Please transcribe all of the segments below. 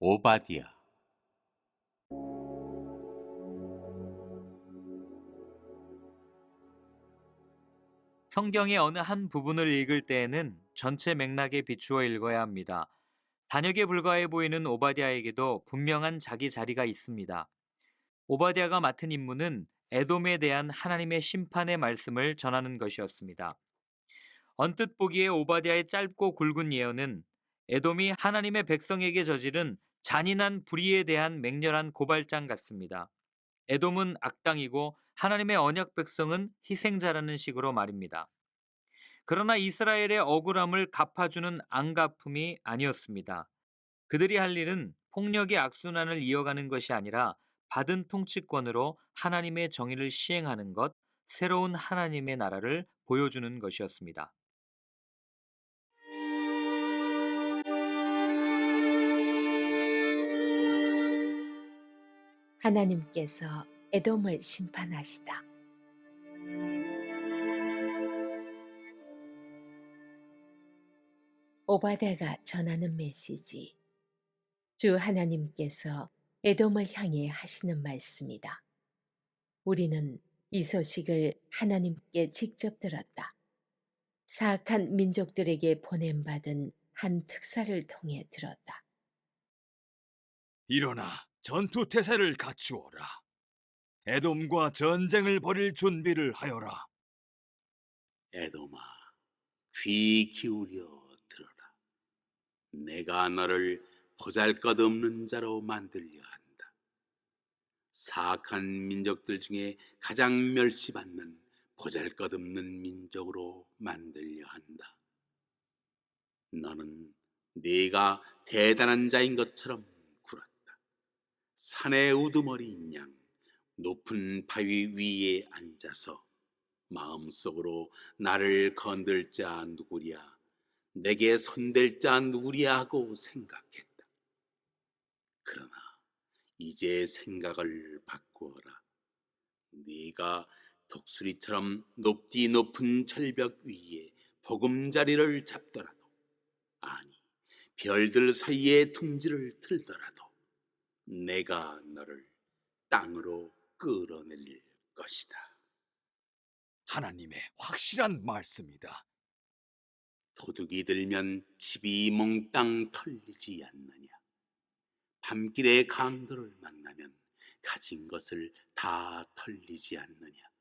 오바댜. 성경의 어느 한 부분을 읽을 때에는 전체 맥락에 비추어 읽어야 합니다. 단역에 불과해 보이는 오바댜에게도 분명한 자기 자리가 있습니다. 오바댜가 맡은 임무는 에돔에 대한 하나님의 심판의 말씀을 전하는 것이었습니다. 언뜻 보기에 오바댜의 짧고 굵은 예언은 에돔이 하나님의 백성에게 저지른 잔인한 불의에 대한 맹렬한 고발장 같습니다. 에돔은 악당이고 하나님의 언약 백성은 희생자라는 식으로 말입니다. 그러나 이스라엘의 억울함을 갚아주는 안갚음이 아니었습니다. 그들이 할 일은 폭력의 악순환을 이어가는 것이 아니라 받은 통치권으로 하나님의 정의를 시행하는 것, 새로운 하나님의 나라를 보여주는 것이었습니다. 하나님께서 에돔을 심판하시다. 오바댜가 전하는 메시지. 주 하나님께서 에돔을 향해 하시는 말씀이다. 우리는 이 소식을 하나님께 직접 들었다. 사악한 민족들에게 보냄받은 한 특사를 통해 들었다. 일어나 전투 태세를 갖추어라. 에돔과 전쟁을 벌일 준비를 하여라. 에돔아, 귀 기울여 들어라. 내가 너를 보잘것없는 자로 만들려 한다. 사악한 민족들 중에 가장 멸시받는 보잘것없는 민족으로 만들려 한다. 너는 네가 대단한 자인 것처럼 굴었다. 산의 우두머리인 양 높은 바위 위에 앉아서 마음속으로 나를 건들 자 누구랴, 내게 손댈 자 누구랴 하고 생각했다. 그러나 이제 생각을 바꾸어라. 네가 독수리처럼 높디 높은 절벽 위에 보금자리를 잡더라도, 아니 별들 사이에 둥지를 틀더라도 내가 너를 땅으로 끌어내릴 것이다. 하나님의 확실한 말씀이다. 도둑이 들면 집이 몽땅 털리지 않느냐. 밤길에 강도를 만나면 가진 것을 다 털리지 않느냐.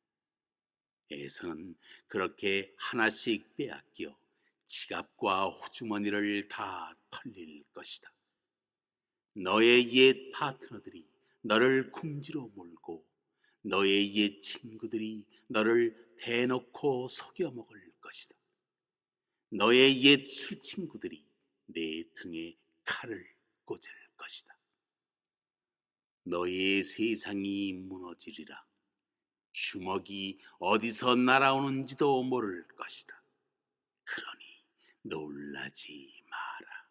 에서는 그렇게 하나씩 빼앗겨 지갑과 호주머니를 다 털릴 것이다. 너의 옛 파트너들이 너를 궁지로 몰고 너의 옛 친구들이 너를 대놓고 속여 먹을 것이다. 너의 옛 술친구들이 내 등에 칼을 꽂을 것이다. 너의 세상이 무너지리라. 주먹이 어디서 날아오는지도 모를 것이다. 그러니 놀라지 마라.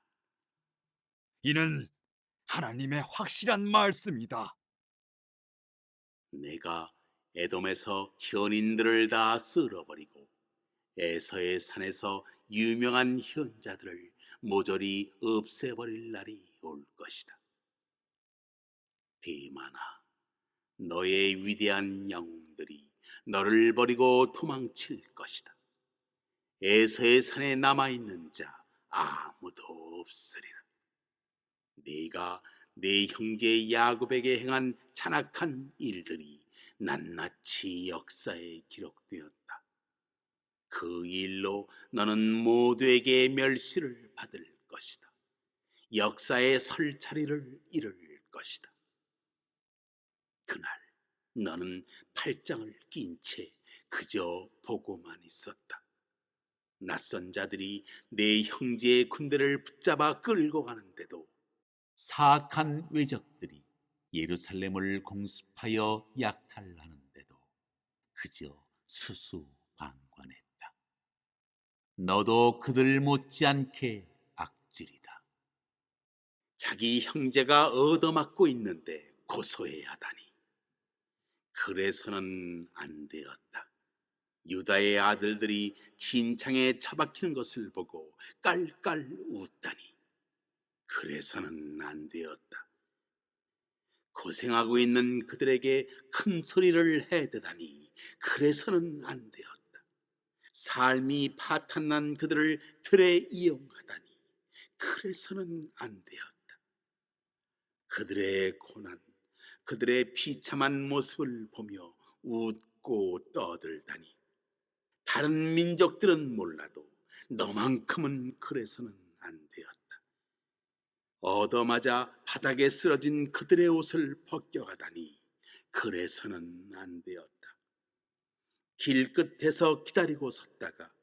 이는 하나님의 확실한 말씀이다. 내가 에돔에서 현인들을 다 쓸어버리고 에서의 산에서 유명한 현자들을 모조리 없애버릴 날이 올 것이다. 대만아, 너의 위대한 영웅들이 너를 버리고 도망칠 것이다. 에서의 산에 남아있는 자 아무도 없으리라. 네가 네 형제 야곱에게 행한 잔악한 일들이 낱낱이 역사에 기록되었다. 그 일로 너는 모두에게 멸시를 받을 것이다. 역사의 설 자리를 잃을 것이다. 그날 너는 팔짱을 낀 채 그저 보고만 있었다. 낯선 자들이 내 형제의 군대를 붙잡아 끌고 가는데도 사악한 외적들이 예루살렘을 공습하여 약탈하는데도 그저 수수방관했다. 너도 그들 못지않게 악질이다. 자기 형제가 얻어맞고 있는데 고소해야 하다니. 그래서는 안 되었다. 유다의 아들들이 진창에 처박히는 것을 보고 깔깔 웃다니. 그래서는 안 되었다. 고생하고 있는 그들에게 큰 소리를 해대다니 그래서는 안 되었다. 삶이 파탄난 그들을 틀에 이용하다니 그래서는 안 되었다. 그들의 고난, 그들의 비참한 모습을 보며 웃고 떠들다니 다른 민족들은 몰라도 너만큼은 그래서는 안 되었다. 얻어맞아 바닥에 쓰러진 그들의 옷을 벗겨가다니 그래서는 안 되었다. 길끝에서 기다리고 섰다가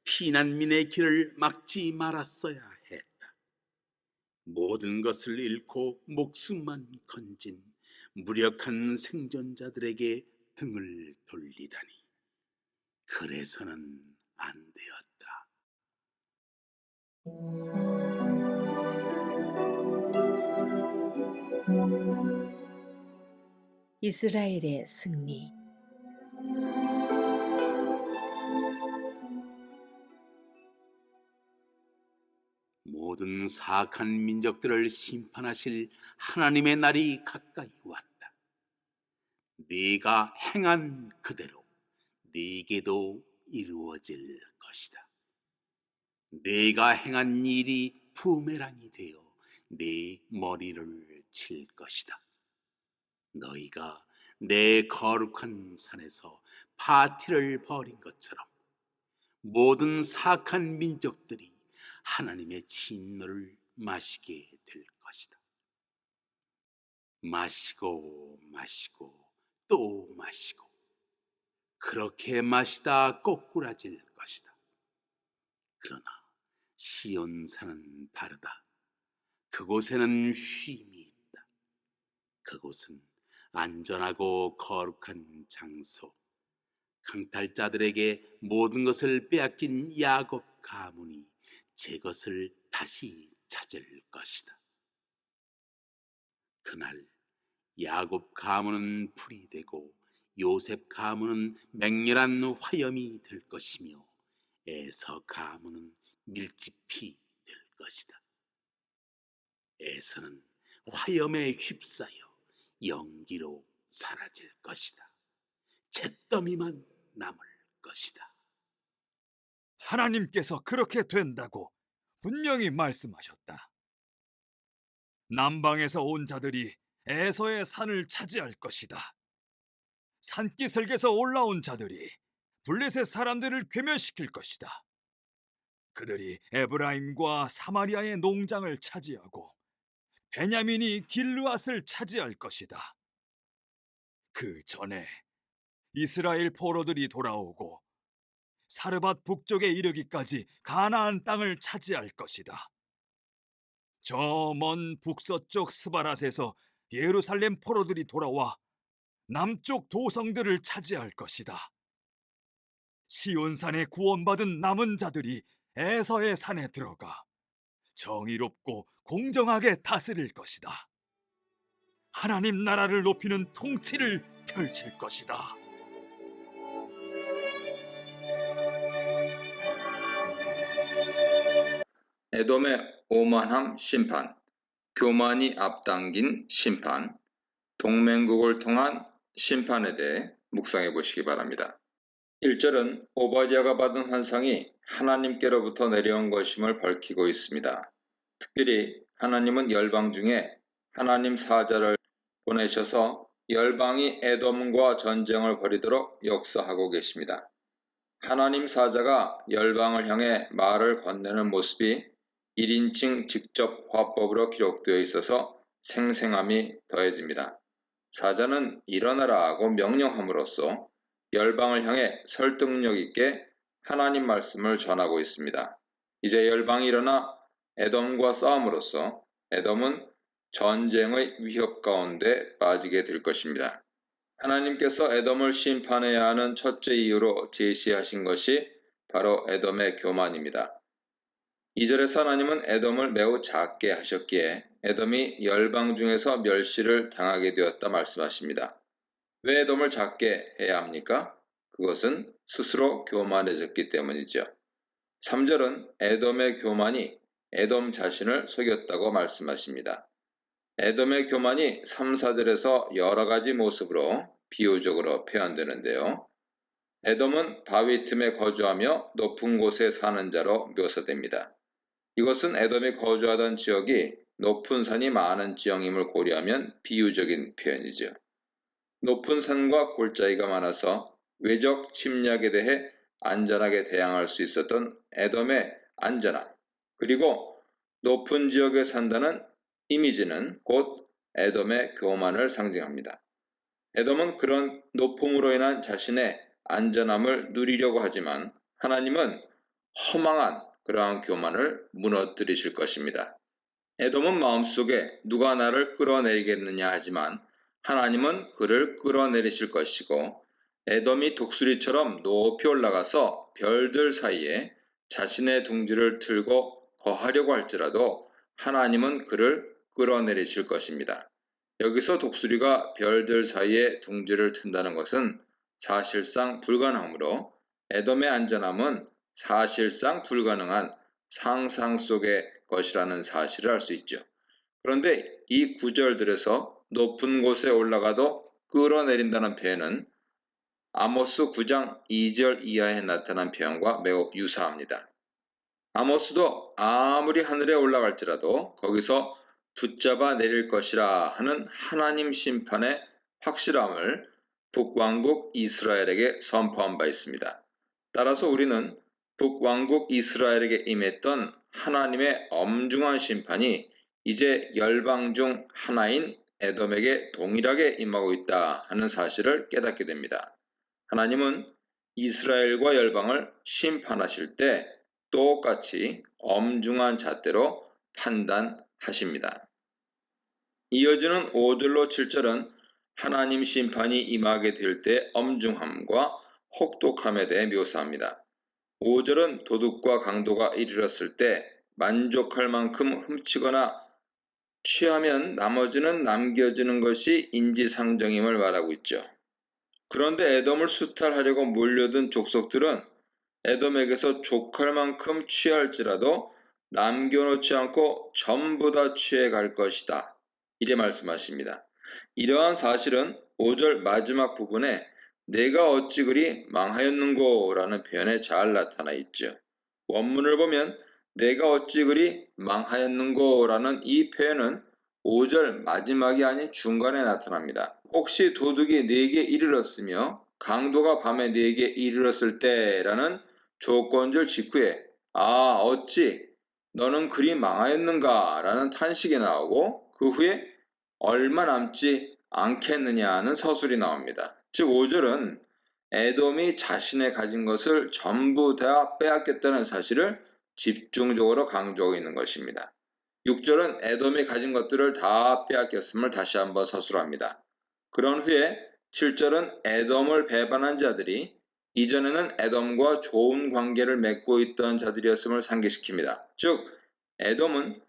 피난민의 길을 막지 말았어야 했다. 모든 것을 잃고 목숨만 건진 무력한 생존자들에게 등을 돌리다니 그래서는 안 되었다. 이스라엘의 승리. 모든 사악한 민족들을 심판하실 하나님의 날이 가까이 왔다. 네가 행한 그대로 네게도 이루어질 것이다. 네가 행한 일이 부메랑이 되어 네 머리를 칠 것이다. 너희가 내 거룩한 산에서 파티를 벌인 것처럼 모든 사악한 민족들이 하나님의 진노를 마시게 될 것이다. 마시고 마시고 또 마시고 그렇게 마시다 꼬꾸라질 것이다. 그러나 시온산은 다르다. 그곳에는 쉼이 있다. 그곳은 안전하고 거룩한 장소. 강탈자들에게 모든 것을 빼앗긴 야곱 가문이 제 것을 다시 찾을 것이다. 그날 야곱 가문은 불이 되고 요셉 가문은 맹렬한 화염이 될 것이며 에서 가문은 밀집이 될 것이다. 에서는 화염에 휩싸여 연기로 사라질 것이다. 잿더미만 남을 것이다. 하나님께서 그렇게 된다고 분명히 말씀하셨다. 남방에서 온 자들이 에서의 산을 차지할 것이다. 산기슭에서 올라온 자들이 블레셋 사람들을 괴멸시킬 것이다. 그들이 에브라임과 사마리아의 농장을 차지하고 베냐민이 길르앗을 차지할 것이다. 그 전에 이스라엘 포로들이 돌아오고 사르밧 북쪽에 이르기까지 가나안 땅을 차지할 것이다. 저 먼 북서쪽 스바랏에서 예루살렘 포로들이 돌아와 남쪽 도성들을 차지할 것이다. 시온산에 구원받은 남은 자들이 에서의 산에 들어가 정의롭고 공정하게 다스릴 것이다. 하나님 나라를 높이는 통치를 펼칠 것이다. 에돔의 오만함 심판, 교만이 앞당긴 심판, 동맹국을 통한 심판에 대해 묵상해 보시기 바랍니다. 1절은 오바댜가 받은 환상이 하나님께로부터 내려온 것임을 밝히고 있습니다. 특별히 하나님은 열방 중에 하나님 사자를 보내셔서 열방이 에돔과 전쟁을 벌이도록 역사하고 계십니다. 하나님 사자가 열방을 향해 말을 건네는 모습이 1인칭 직접 화법으로 기록되어 있어서 생생함이 더해집니다. 사자는 일어나라 하고 명령함으로써 열방을 향해 설득력 있게 하나님 말씀을 전하고 있습니다. 이제 열방이 일어나 에돔과 싸움으로써 에돔은 전쟁의 위협 가운데 빠지게 될 것입니다. 하나님께서 에돔을 심판해야 하는 첫째 이유로 제시하신 것이 바로 에돔의 교만입니다. 2절에서 하나님은 에돔을 매우 작게 하셨기에 에돔이 열방 중에서 멸시를 당하게 되었다 말씀하십니다. 왜 에돔을 작게 해야 합니까? 그것은 스스로 교만해졌기 때문이죠. 3절은 에돔의 교만이 에돔 자신을 속였다고 말씀하십니다. 에돔의 교만이 3, 4절에서 여러 가지 모습으로 비유적으로 표현되는데요. 에돔은 바위 틈에 거주하며 높은 곳에 사는 자로 묘사됩니다. 이것은 에돔이 거주하던 지역이 높은 산이 많은 지형임을 고려하면 비유적인 표현이죠. 높은 산과 골짜기가 많아서 외적 침략에 대해 안전하게 대항할 수 있었던 에돔의 안전함, 그리고 높은 지역에 산다는 이미지는 곧 에돔의 교만을 상징합니다. 에돔은 그런 높음으로 인한 자신의 안전함을 누리려고 하지만 하나님은 허망한 그러한 교만을 무너뜨리실 것입니다. 에돔은 마음속에 누가 나를 끌어내리겠느냐 하지만 하나님은 그를 끌어내리실 것이고, 에돔이 독수리처럼 높이 올라가서 별들 사이에 자신의 둥지를 틀고 거하려고 할지라도 하나님은 그를 끌어내리실 것입니다. 여기서 독수리가 별들 사이에 둥지를 튼다는 것은 사실상 불가능하므로 에돔의 안전함은 사실상 불가능한 상상 속의 것이라는 사실을 알 수 있죠. 그런데 이 구절들에서 높은 곳에 올라가도 끌어내린다는 표현은 아모스 9장 2절 이하에 나타난 표현과 매우 유사합니다. 아모스도 아무리 하늘에 올라갈지라도 거기서 붙잡아 내릴 것이라 하는 하나님 심판의 확실함을 북왕국 이스라엘에게 선포한 바 있습니다. 따라서 우리는 북왕국 이스라엘에게 임했던 하나님의 엄중한 심판이 이제 열방 중 하나인 에돔에게 동일하게 임하고 있다 하는 사실을 깨닫게 됩니다. 하나님은 이스라엘과 열방을 심판하실 때 똑같이 엄중한 잣대로 판단하십니다. 이어지는 5절로 7절은 하나님 심판이 임하게 될 때 엄중함과 혹독함에 대해 묘사합니다. 5절은 도둑과 강도가 이르렀을 때 만족할 만큼 훔치거나 취하면 나머지는 남겨지는 것이 인지상정임을 말하고 있죠. 그런데 에돔을 수탈하려고 몰려든 족속들은 에돔에게서 족할 만큼 취할지라도 남겨놓지 않고 전부 다 취해갈 것이다. 이래 말씀하십니다. 이러한 사실은 5절 마지막 부분에 내가 어찌 그리 망하였는고 라는 표현에 잘 나타나 있죠. 원문을 보면 내가 어찌 그리 망하였는고 라는 이 표현은 5절 마지막이 아닌 중간에 나타납니다. 혹시 도둑이 네게 이르렀으며 강도가 밤에 네게 이르렀을 때라는 조건절 직후에 어찌 너는 그리 망하였는가 라는 탄식이 나오고 그 후에 얼마 남지 않겠느냐는 서술이 나옵니다. 즉 5절은 에돔이 자신의 가진 것을 전부 다 빼앗겼다는 사실을 집중적으로 강조하고 있는 것입니다. 6절은 에돔이 가진 것들을 다 빼앗겼음을 다시 한번 서술합니다. 그런 후에 7절은 에돔을 배반한 자들이 이전에는 에돔과 좋은 관계를 맺고 있던 자들이었음을 상기시킵니다. 즉 에돔은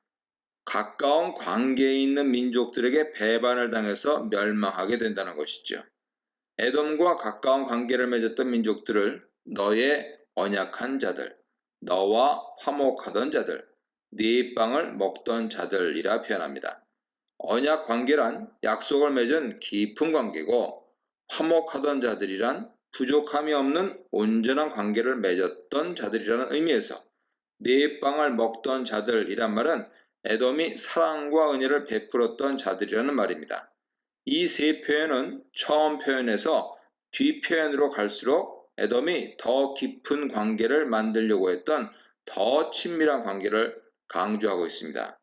가까운 관계에 있는 민족들에게 배반을 당해서 멸망하게 된다는 것이죠. 에돔과 가까운 관계를 맺었던 민족들을 너의 언약한 자들, 너와 화목하던 자들, 네 빵을 먹던 자들이라 표현합니다. 언약 관계란 약속을 맺은 깊은 관계고, 화목하던 자들이란 부족함이 없는 온전한 관계를 맺었던 자들이라는 의미에서 네 빵을 먹던 자들이란 말은 에돔이 사랑과 은혜를 베풀었던 자들이라는 말입니다. 이 세 표현은 처음 표현에서 뒤 표현으로 갈수록 에돔이 더 깊은 관계를 만들려고 했던 더 친밀한 관계를 강조하고 있습니다.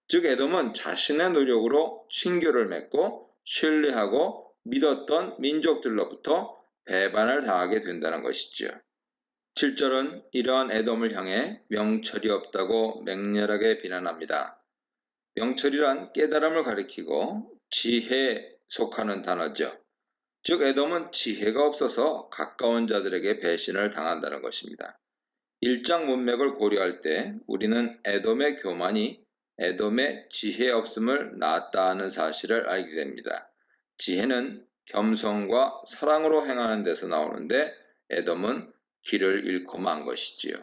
즉 에돔은 자신의 노력으로 친교를 맺고 신뢰하고 믿었던 민족들로부터 배반을 당하게 된다는 것이죠. 7절은 이러한 에돔을 향해 명철이 없다고 맹렬하게 비난합니다. 명철이란 깨달음을 가리키고 지혜에 속하는 단어죠. 즉 에돔은 지혜가 없어서 가까운 자들에게 배신을 당한다는 것입니다. 일장 문맥을 고려할 때 우리는 에돔의 교만이 에돔의 지혜 없음을 낳았다는 사실을 알게 됩니다. 지혜는 겸손과 사랑으로 행하는 데서 나오는데 에돔은 길을 잃고 만 것이지요.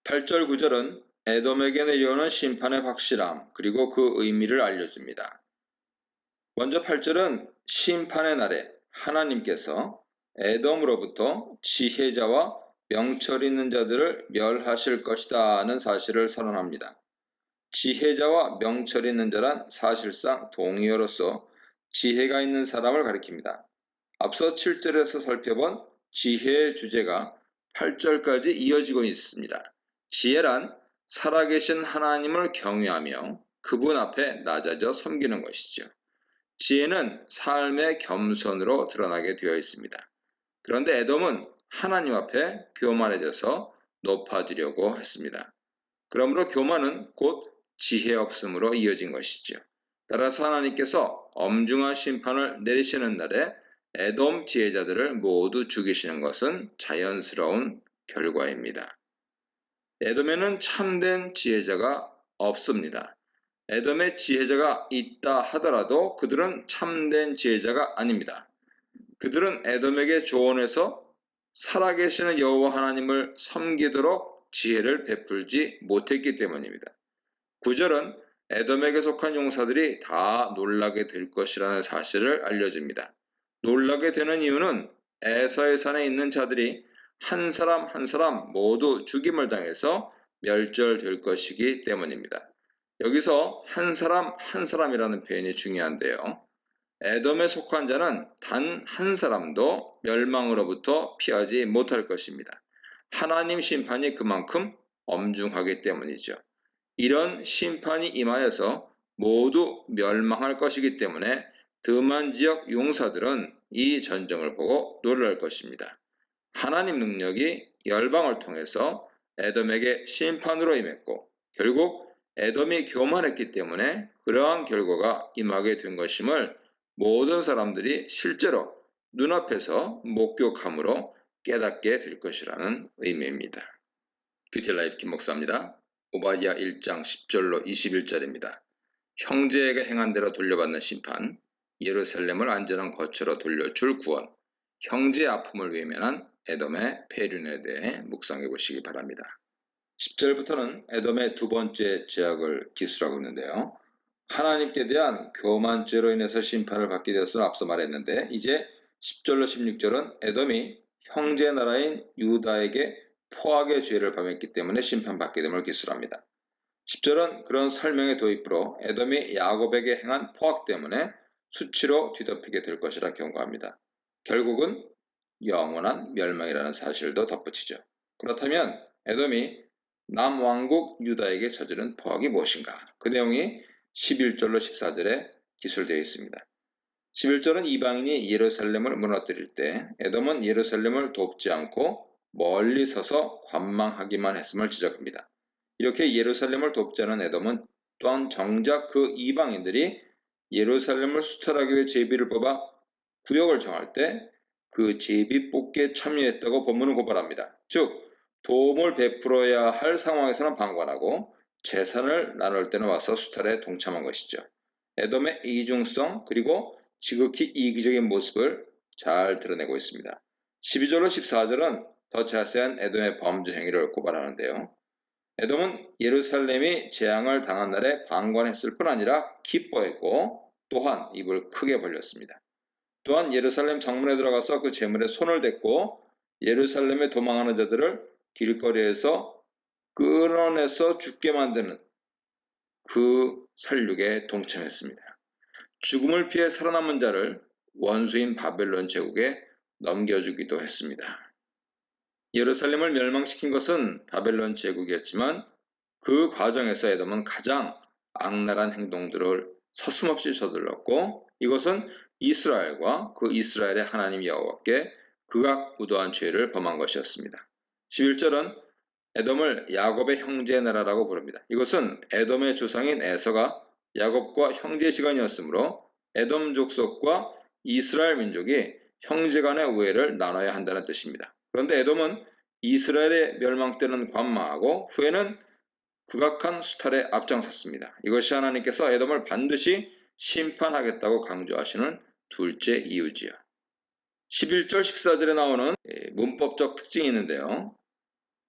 8절 9절은 에돔에게 내려오는 심판의 확실함, 그리고 그 의미를 알려줍니다. 먼저 8절은 심판의 날에 하나님께서 에돔으로부터 지혜자와 명철 있는 자들을 멸하실 것이다 하는 사실을 선언합니다. 지혜자와 명철 있는 자란 사실상 동의어로서 지혜가 있는 사람을 가리킵니다. 앞서 7절에서 살펴본 지혜의 주제가 8절까지 이어지고 있습니다. 지혜란 살아계신 하나님을 경외하며 그분 앞에 낮아져 섬기는 것이죠. 지혜는 삶의 겸손으로 드러나게 되어 있습니다. 그런데 에돔은 하나님 앞에 교만해져서 높아지려고 했습니다. 그러므로 교만은 곧 지혜 없음으로 이어진 것이죠. 따라서 하나님께서 엄중한 심판을 내리시는 날에 에돔 지혜자들을 모두 죽이시는 것은 자연스러운 결과입니다. 에돔에는 참된 지혜자가 없습니다. 에돔의 지혜자가 있다 하더라도 그들은 참된 지혜자가 아닙니다. 그들은 에돔에게 조언해서 살아계시는 여호와 하나님을 섬기도록 지혜를 베풀지 못했기 때문입니다. 9절은 에돔에게 속한 용사들이 다 놀라게 될 것이라는 사실을 알려줍니다. 놀라게 되는 이유는 에서의 산에 있는 자들이 한 사람 한 사람 모두 죽임을 당해서 멸절될 것이기 때문입니다. 여기서 한 사람 한 사람이라는 표현이 중요한데요. 에돔에 속한 자는 단 한 사람도 멸망으로부터 피하지 못할 것입니다. 하나님 심판이 그만큼 엄중하기 때문이죠. 이런 심판이 임하여서 모두 멸망할 것이기 때문에 드만 지역 용사들은 이 전쟁을 보고 놀랄 것입니다. 하나님 능력이 열방을 통해서 에돔에게 심판으로 임했고 결국 에돔이 교만했기 때문에 그러한 결과가 임하게 된 것임을 모든 사람들이 실제로 눈앞에서 목격함으로 깨닫게 될 것이라는 의미입니다. 큐티라이프 김목사입니다. 오바댜 1장 10절로 21절입니다. 형제에게 행한 대로 돌려받는 심판, 예루살렘을 안전한 거처로 돌려줄 구원, 형제의 아픔을 외면한 에돔의 폐륜에 대해 묵상해 보시기 바랍니다. 10절부터는 에돔의 두 번째 죄악을 기술하고 있는데요. 하나님께 대한 교만죄로 인해서 심판을 받게 되었음을 앞서 말했는데 이제 10절로 16절은 에돔이 형제 나라인 유다에게 포악의 죄를 범했기 때문에 심판받게 됨을 기술합니다. 10절은 그런 설명의 도입부로 에돔이 야곱에게 행한 포악 때문에 수치로 뒤덮이게 될 것이라 경고합니다. 결국은 영원한 멸망이라는 사실도 덧붙이죠. 그렇다면 에돔이 남왕국 유다에게 저지른 포악이 무엇인가? 그 내용이 11절로 14절에 기술되어 있습니다. 11절은 이방인이 예루살렘을 무너뜨릴 때 에돔은 예루살렘을 돕지 않고 멀리 서서 관망하기만 했음을 지적합니다. 이렇게 예루살렘을 돕지 않은 에돔은 또한 정작 그 이방인들이 예루살렘을 수탈하기 위해 제비를 뽑아 구역을 정할 때 그 제비 뽑기에 참여했다고 본문은 고발합니다. 즉 도움을 베풀어야 할 상황에서는 방관하고 재산을 나눌 때는 와서 수탈에 동참한 것이죠. 에돔의 이중성 그리고 지극히 이기적인 모습을 잘 드러내고 있습니다. 12절로 14절은 더 자세한 에돔의 범죄 행위를 고발하는데요. 에돔은 예루살렘이 재앙을 당한 날에 방관했을 뿐 아니라 기뻐했고 또한 입을 크게 벌렸습니다. 또한 예루살렘 정문에 들어가서 그 재물에 손을 댔고 예루살렘에 도망하는 자들을 길거리에서 끌어내서 죽게 만드는 그 살육에 동참했습니다. 죽음을 피해 살아남은 자를 원수인 바벨론 제국에 넘겨주기도 했습니다. 예루살렘을 멸망시킨 것은 바벨론 제국이었지만 그 과정에서 에돔은 가장 악랄한 행동들을 서슴없이 저질렀고 이것은 이스라엘과 그 이스라엘의 하나님 여호와께 극악무도한 죄를 범한 것이었습니다. 11절은 에돔을 야곱의 형제 나라라고 부릅니다. 이것은 에돔의 조상인 에서가 야곱과 형제시간이었으므로 에돔 족속과 이스라엘 민족이 형제간의 우애를 나눠야 한다는 뜻입니다. 그런데 에돔은 이스라엘의 멸망 때는 관망하고 후에는 극악한 수탈에 앞장섰습니다. 이것이 하나님께서 에돔을 반드시 심판하겠다고 강조하시는 둘째 이유지요. 11절 14절에 나오는 문법적 특징이 있는데요.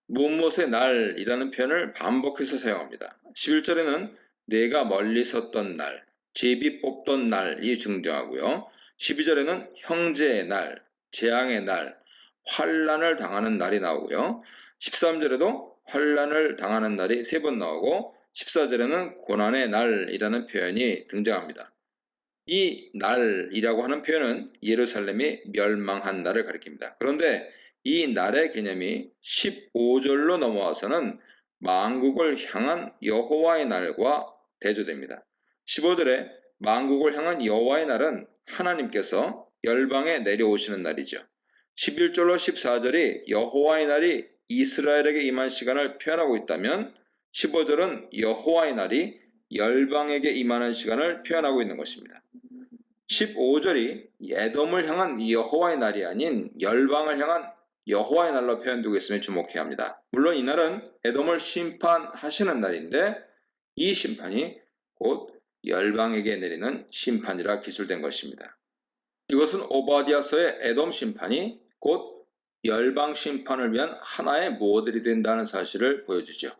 무엇의 날이라는 표현을 반복해서 사용합니다. 11절에는 내가 멀리 섰던 날, 제비 뽑던 날이 등장하고요. 12절에는 형제의 날, 재앙의 날, 환난을 당하는 날이 나오고요. 13절에도 환난을 당하는 날이 3번 나오고 14절에는 고난의 날이라는 표현이 등장합니다. 이 날이라고 하는 표현은 예루살렘이 멸망한 날을 가리킵니다. 그런데 이 날의 개념이 15절로 넘어와서는 만국을 향한 여호와의 날과 대조됩니다. 15절에 만국을 향한 여호와의 날은 하나님께서 열방에 내려오시는 날이죠. 11절로 14절이 여호와의 날이 이스라엘에게 임한 시간을 표현하고 있다면 15절은 여호와의 날이 열방에게 임하는 시간을 표현하고 있는 것입니다. 15절이 에돔을 향한 여호와의 날이 아닌 열방을 향한 여호와의 날로 표현되고 있음에 주목해야 합니다. 물론 이 날은 에돔을 심판하시는 날인데 이 심판이 곧 열방에게 내리는 심판이라 기술된 것입니다. 이것은 오바댜서의 에돔 심판이 곧 열방 심판을 위한 하나의 모델이 된다는 사실을 보여주죠.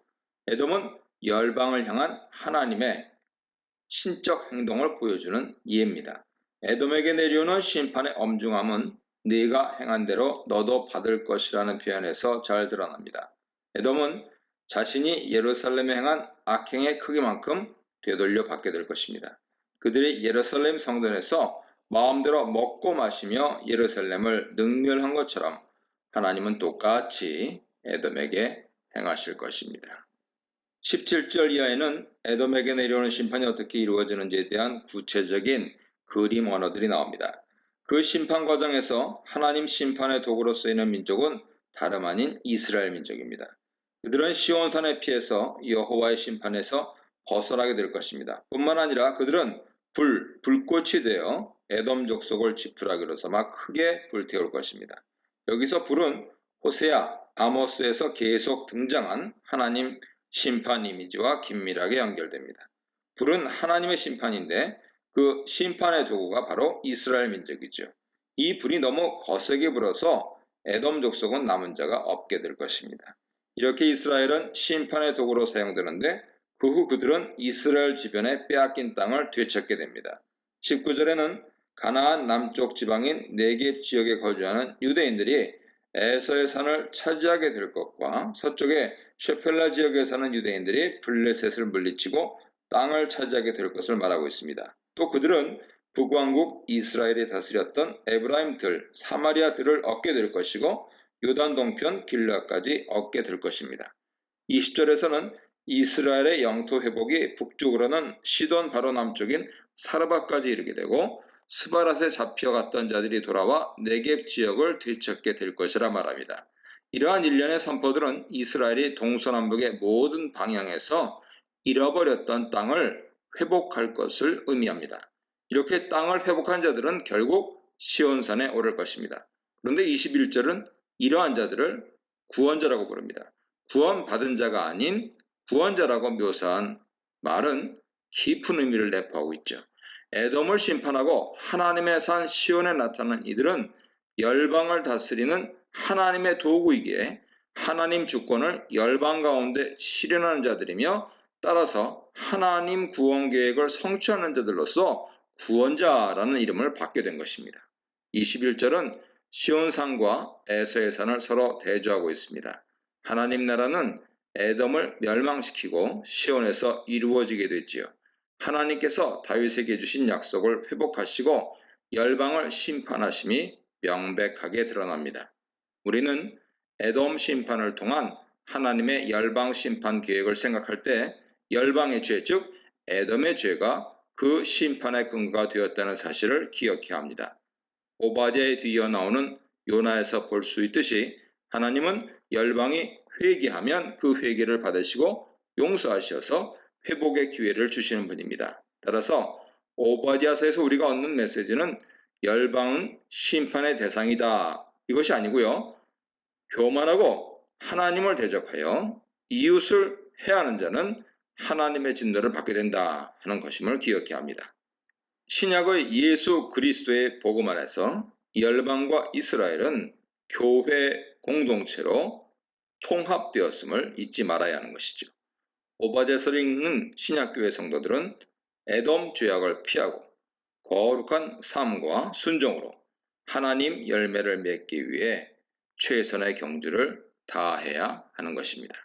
에돔은 열방을 향한 하나님의 신적 행동을 보여주는 예입니다. 에돔에게 내려오는 심판의 엄중함은 네가 행한 대로 너도 받을 것이라는 표현에서 잘 드러납니다. 에돔은 자신이 예루살렘에 행한 악행의 크기만큼 되돌려 받게 될 것입니다. 그들이 예루살렘 성전에서 마음대로 먹고 마시며 예루살렘을 능멸한 것처럼 하나님은 똑같이 에돔에게 행하실 것입니다. 17절 이하에는 에돔에게 내려오는 심판이 어떻게 이루어지는지에 대한 구체적인 그림 언어들이 나옵니다. 그 심판 과정에서 하나님 심판의 도구로 쓰이는 민족은 다름 아닌 이스라엘 민족입니다. 그들은 시온산에 피해서 여호와의 심판에서 벗어나게 될 것입니다. 뿐만 아니라 그들은 불꽃이 되어 에돔 족속을 지푸라기로 삼아 크게 불태울 것입니다. 여기서 불은 호세아, 아모스에서 계속 등장한 하나님 심판 이미지와 긴밀하게 연결됩니다. 불은 하나님의 심판인데 그 심판의 도구가 바로 이스라엘 민족이죠. 이 불이 너무 거세게 불어서 에돔 족속은 남은 자가 없게 될 것입니다. 이렇게 이스라엘은 심판의 도구로 사용되는데 그 후 그들은 이스라엘 주변에 빼앗긴 땅을 되찾게 됩니다. 19절에는 가나안 남쪽 지방인 네겝 지역에 거주하는 유대인들이 에서의 산을 차지하게 될 것과 서쪽에 셰펠라 지역에 사는 유대인들이 블레셋을 물리치고 땅을 차지하게 될 것을 말하고 있습니다. 또 그들은 북왕국 이스라엘이 다스렸던 에브라임들, 사마리아들을 얻게 될 것이고 요단 동편 길르앗까지 얻게 될 것입니다. 20절에서는 이스라엘의 영토 회복이 북쪽으로는 시돈 바로 남쪽인 사르밧까지 이르게 되고 스바랏에 잡혀갔던 자들이 돌아와 네겝 지역을 되찾게 될 것이라 말합니다. 이러한 일련의 선포들은 이스라엘이 동서남북의 모든 방향에서 잃어버렸던 땅을 회복할 것을 의미합니다. 이렇게 땅을 회복한 자들은 결국 시온산에 오를 것입니다. 그런데 21절은 이러한 자들을 구원자라고 부릅니다. 구원받은 자가 아닌 구원자라고 묘사한 말은 깊은 의미를 내포하고 있죠. 에돔을 심판하고 하나님의 산 시온에 나타난 이들은 열방을 다스리는 하나님의 도구이기에 하나님 주권을 열방 가운데 실현하는 자들이며 따라서 하나님 구원 계획을 성취하는 자들로서 구원자라는 이름을 받게 된 것입니다. 21절은 시온산과 에서의 산을 서로 대조하고 있습니다. 하나님 나라는 에돔을 멸망시키고 시온에서 이루어지게 됐지요. 하나님께서 다윗에게 주신 약속을 회복하시고 열방을 심판하심이 명백하게 드러납니다. 우리는 에돔 심판을 통한 하나님의 열방 심판 계획을 생각할 때 열방의 죄, 즉 에돔의 죄가 그 심판의 근거가 되었다는 사실을 기억해야 합니다. 오바댜에 뒤이어 나오는 요나에서 볼 수 있듯이 하나님은 열방이 회개하면 그 회개를 받으시고 용서하셔서 회복의 기회를 주시는 분입니다. 따라서 오바댜서에서 우리가 얻는 메시지는 열방은 심판의 대상이다, 이것이 아니고요. 교만하고 하나님을 대적하여 이웃을 해하는 자는 하나님의 진노를 받게 된다 하는 것임을 기억해야 합니다. 신약의 예수 그리스도의 복음 안에서 열방과 이스라엘은 교회 공동체로 통합되었음을 잊지 말아야 하는 것이죠. 오바댜서를 읽는 신약교회 성도들은 에돔 죄악을 피하고 거룩한 삶과 순종으로 하나님 열매를 맺기 위해 최선의 경주를 다해야 하는 것입니다.